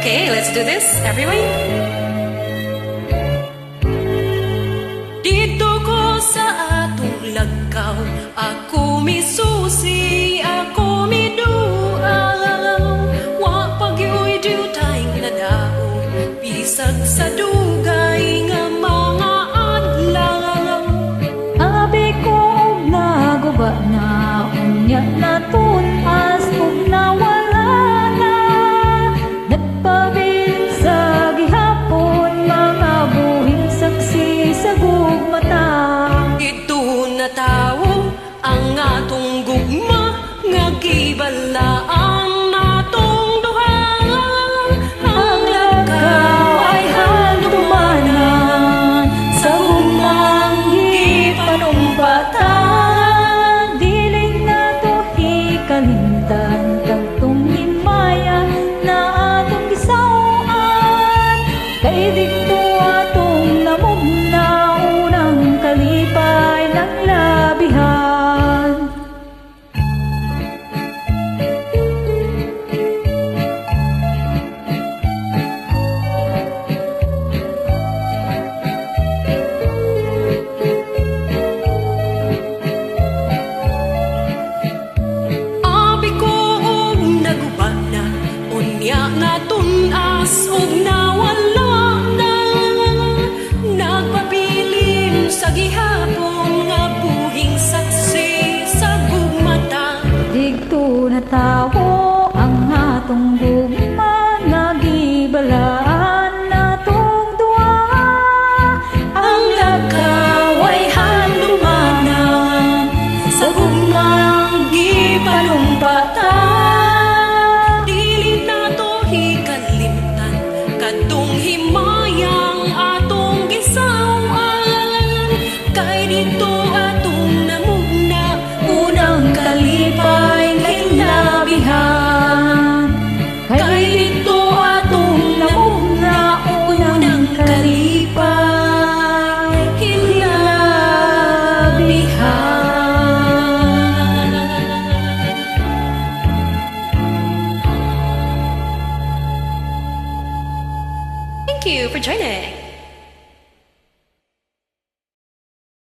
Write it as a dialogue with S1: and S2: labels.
S1: Okay, let's do this, everyone. Dito ko sa atong lagkaw, ako misusi, ako miduaw. Wa pagyoy diutay na daw, bisag sa dugay nga mga adlaw.
S2: Abi ko og naguba na, unya na tunas ug nawala na. Nagpabilin sa gihapon, mga buhing saksi sa gugmata.
S1: Ito na tawo ang atong gugma, nga gibalaan natong duha.
S2: Ang lagaw ay handumanan, sa gugmang gipanumpatan. Dili na to hikalimtan, kagtong himaya na atong gisawaan. Kay dito atong namumna, unang kalipay ng labihan.
S1: Abi ko og naguba na, unya nga tunas og nawala na. Nagpabilin sa gihapon, nga buhing saksi sa gugmata.
S2: Digto na tawo ang atong gugma, nga gibalaan natong duha. Ang lagaw ay handumanan, sa gugmang gipanumpatan.
S1: Dili nato hikalimtan, kadtong himayang atong gisawaan. Kay dito atong namugna, unang kalipay
S2: labihan.
S1: Kay dito atong namugna, unang kalipay hinlabihan. Thank you for joining.